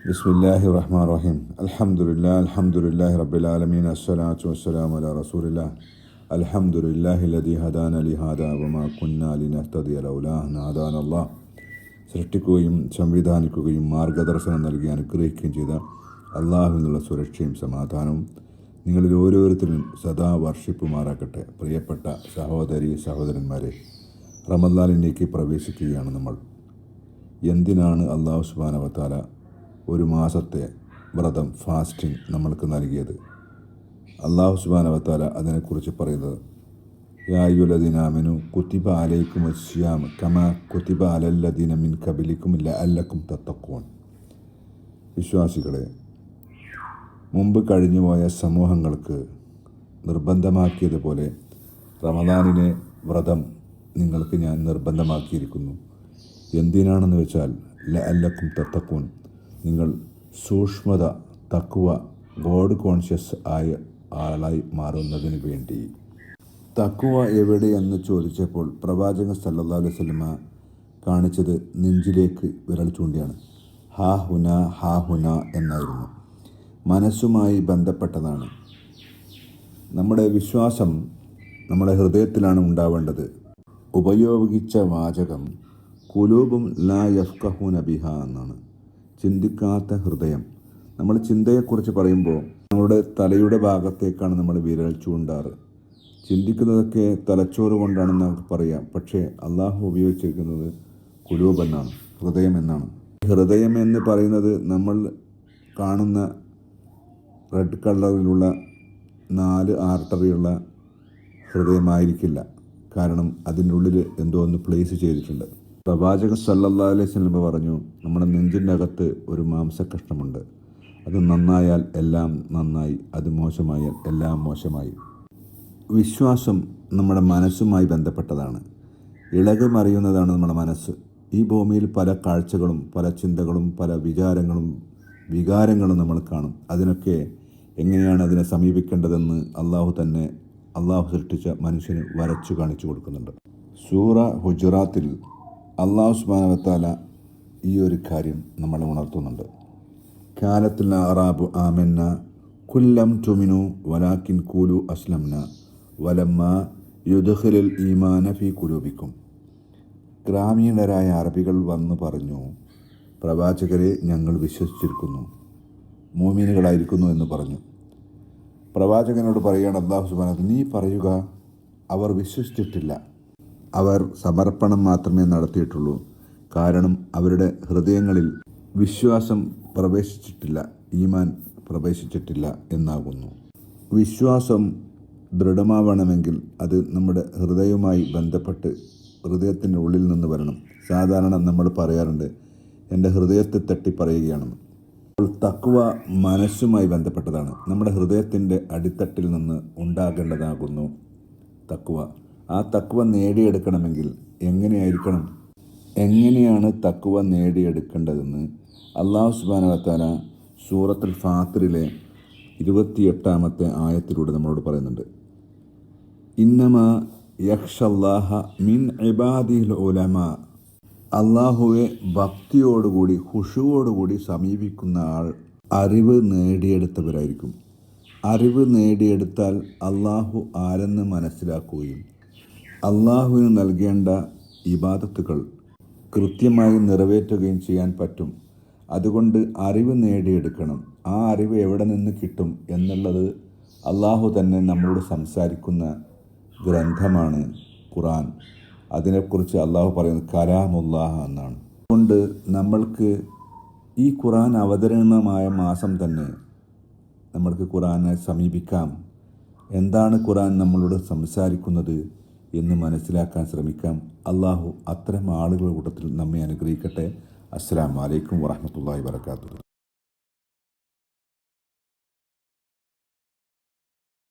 ബിസ്മില്ലാഹിർ റഹ്മാനിർ റഹീം. അൽഹംദുലില്ലാഹി റബ്ബിൽ ആലമീൻ. അസ്സലാത്തു വസ്സലാമു അലാ റസൂലില്ലാഹ്. അൽഹംദുലില്ലാഹി ലദീ ഹദാന ലിഹാദാ വമാ കുന്നാ ലിനഹ്തദിയ ലൗലാ അൻ ഹദാനല്ലാഹ്. സൃഷ്ടിക്കുകയും സംവിധാനിക്കുകയും മാർഗദർശനം നൽകി അനുഗ്രഹിക്കുകയും ചെയ്ത അള്ളാഹുവിൽ നിന്നുള്ള സുരക്ഷയും സമാധാനവും നിങ്ങളിൽ ഓരോരുത്തരും സദാ വർഷിപ്പുമാറാക്കട്ടെ. പ്രിയപ്പെട്ട സഹോദരി സഹോദരന്മാരെ, റമദാനിലേക്ക് പ്രവേശിക്കുകയാണ് നമ്മൾ. എന്തിനാണ് അള്ളാഹു സുബ്ഹാനഹു വ തആല ഒരു മാസത്തെ വ്രതം, ഫാസ്റ്റിംഗ് നമ്മൾക്ക് നൽകിയത്? അള്ളാഹു സുബ്ഹാനഹു വ തആല അതിനെക്കുറിച്ച് പറയുന്നത്, യാ അയ്യുഹല്ലദീന ആമനൂ കുതിബ അലൈക്കുമുസ് സിയാം കമാ കുതിബ അലല്ലദീന മിൻ ഖബലിക്കും ലഅല്ലക്കും തത്തഖൂൻ. വിശ്വാസികളെ, മുമ്പ് കഴിഞ്ഞുപോയ സമൂഹങ്ങൾക്ക് നിർബന്ധമാക്കിയതുപോലെ റമദാനിനെ വ്രതം നിങ്ങൾക്ക് ഞാൻ നിർബന്ധമാക്കിയിരിക്കുന്നു. എന്തിനാണെന്ന് വെച്ചാൽ ലഅല്ലക്കും തത്തഖൂൻ, നിങ്ങൾ സൂക്ഷ്മത, തഖ്വ, ഗോഡ് കോൺഷ്യസ് ആയ ആളായി മാറുന്നതിന് വേണ്ടി. തഖ്വ എവിടെയെന്ന് ചോദിച്ചപ്പോൾ പ്രവാചകൻ സല്ലല്ലാഹു അലൈഹി വസല്ലമ കാണിച്ചത് നെഞ്ചിലേക്ക് വിരൽ ചൂണ്ടിയാണ്. ഹാ ഹുന എന്നായിരുന്നു. മനസ്സുമായി ബന്ധപ്പെട്ടതാണ്. നമ്മുടെ വിശ്വാസം നമ്മുടെ ഹൃദയത്തിലാണ് ഉണ്ടാവേണ്ടത്. ഉപയോഗിച്ച വാചകം ഖുലൂബും ലാ യഫ്ഖഹൂന ബിഹാ എന്നാണ്. ചിന്തിക്കാത്ത ഹൃദയം. നമ്മൾ ചിന്തയെക്കുറിച്ച് പറയുമ്പോൾ നമ്മുടെ തലയുടെ ഭാഗത്തേക്കാണ് നമ്മൾ വിരൽ ചൂണ്ടാറ്. ചിന്തിക്കുന്നതൊക്കെ തലച്ചോറ് കൊണ്ടാണെന്ന് നമുക്ക് പറയാം. പക്ഷേ അള്ളാഹു ഉപയോഗിച്ചിരിക്കുന്നത് ഖുലൂബ് എന്നാണ്, ഹൃദയം എന്നാണ്. ഹൃദയം എന്ന് പറയുന്നത് നമ്മൾ കാണുന്ന റെഡ് കളറിലുള്ള 4 ആർട്ടറിയുള്ള ഹൃദയമായിരിക്കില്ല. കാരണം അതിൻ്റെ ഉള്ളിൽ എന്തോ ഒന്ന് പ്ലേസ് ചെയ്തിട്ടുണ്ട്. പ്രവാചകൻ സല്ലല്ലാഹു അലൈഹി വസല്ലം പറഞ്ഞു, നമ്മുടെ നെഞ്ചിൻ്റെ അകത്ത് ഒരു മാംസകഷ്ണമുണ്ട്. അത് നന്നായാൽ എല്ലാം നന്നായി, അത് മോശമായാൽ എല്ലാം മോശമായി. വിശ്വാസം നമ്മുടെ മനസ്സുമായി ബന്ധപ്പെട്ടതാണ്. ഇളകി മറിയുന്നതാണ് നമ്മുടെ മനസ്സ്. ഈ ഭൂമിയിൽ പല കാഴ്ചകളും പല ചിന്തകളും പല വികാരങ്ങളും നമ്മൾ കാണും. അതിനൊക്കെ എങ്ങനെയാണ് അതിനെ സമീപിക്കേണ്ടതെന്ന് അള്ളാഹു സൃഷ്ടിച്ച മനുഷ്യന് വരച്ചു കാണിച്ചു കൊടുക്കുന്നുണ്ട്. സൂറ ഹുജറാത്തിൽ അള്ളാഹു സുബ്ഹാനഹു വ തആല ഈ ഒരു കാര്യം നമ്മളെ ഉണർത്തുന്നുണ്ട്. കാലത്തുൽ അറാബു ആമന്ന കുല്ലം തുമിനു വലാക്കിൻ കൂലു അസ്ലംന വലമ്മ യുദ്ഖിലുൽ ഈമാന ഫീ ഖുലൂബിക്കും. ഗ്രാമീണരായ അറബികൾ വന്നു പറഞ്ഞു, പ്രവാചകരെ, ഞങ്ങൾ വിശ്വസിച്ചിരിക്കുന്നു, മുഅ്മിനുകളായിരിക്കുന്നു എന്ന് പറഞ്ഞു. പ്രവാചകനോട് പറയുകയാണ് അല്ലാഹു സുബ്ഹാനഹു വ തആല, നീ പറയുക, അവർ വിശ്വസിച്ചിട്ടില്ല, അവർ സമർപ്പണം മാത്രമേ നടത്തിയിട്ടുള്ളൂ. കാരണം അവരുടെ ഹൃദയങ്ങളിൽ വിശ്വാസം പ്രവേശിച്ചിട്ടില്ല, ഈമാൻ പ്രവേശിച്ചിട്ടില്ല എന്നാകുന്നു. വിശ്വാസം ദൃഢമാവണമെങ്കിൽ അത് നമ്മുടെ ഹൃദയവുമായി ബന്ധപ്പെട്ട് ഹൃദയത്തിൻ്റെ ഉള്ളിൽ നിന്ന് വരണം. സാധാരണ നമ്മൾ പറയാറുണ്ട്, എൻ്റെ ഹൃദയത്തെ തട്ടി പറയുകയാണെന്ന്. അപ്പോൾ തഖ്വ മനസ്സുമായി ബന്ധപ്പെട്ടതാണ്. നമ്മുടെ ഹൃദയത്തിൻ്റെ അടിത്തട്ടിൽ നിന്ന് ഉണ്ടാകേണ്ടതാകുന്നു തഖ്വ. ആ തഖ്വ നേടിയെടുക്കണമെങ്കിൽ എങ്ങനെയാണ് തഖ്വ നേടിയെടുക്കേണ്ടതെന്ന് അല്ലാഹു സുബ്ഹാനഹു വ തആല സൂറത്തുൽ ഫാത്തിറിലെ 28-ാമത്തെ ആയത്തിലൂടെ നമ്മളോട് പറയുന്നുണ്ട്. ഇന്നമാ യഖ്ഷല്ലാഹ മിൻ ഇബാദിഹിൽ ഉലമാ. അള്ളാഹുവെ ഭക്തിയോടുകൂടി ഖുശൂവോടുകൂടി സമീപിക്കുന്ന ആൾ അറിവ് നേടിയെടുത്തവരായിരിക്കും. അറിവ് നേടിയെടുത്താൽ അള്ളാഹു ആരെന്ന് മനസ്സിലാക്കുകയും അള്ളാഹുവിന് നൽകേണ്ട ഇബാദത്തുകൾ കൃത്യമായി നിറവേറ്റുകയും ചെയ്യാൻ പറ്റും. അതുകൊണ്ട് അറിവ് നേടിയെടുക്കണം. ആ അറിവ് എവിടെ നിന്ന് കിട്ടും എന്നുള്ളത് അള്ളാഹു തന്നെ നമ്മളോട് സംസാരിക്കുന്ന ഗ്രന്ഥമാണ് ഖുർആൻ. അതിനെക്കുറിച്ച് അള്ളാഹു പറയുന്നത് കലാമുല്ലാഹ എന്നാണ്. അതുകൊണ്ട് നമ്മൾക്ക് ഈ ഖുർആൻ അവതരണമായ മാസം തന്നെ നമ്മൾക്ക് ഖുർആനെ സമീപിക്കാം. എന്താണ് ഖുർആൻ നമ്മളോട് സംസാരിക്കുന്നത് എന്ന് മനസ്സിലാക്കാൻ ശ്രമിക്കാം. അള്ളാഹു അത്തരം ആളുകളുടെ കൂട്ടത്തിൽ നമ്മെ അനുഗ്രഹിക്കട്ടെ. അസ്സലാമു അലൈക്കും വറഹ്മത്തുള്ളാഹി വബറകാതുഹു.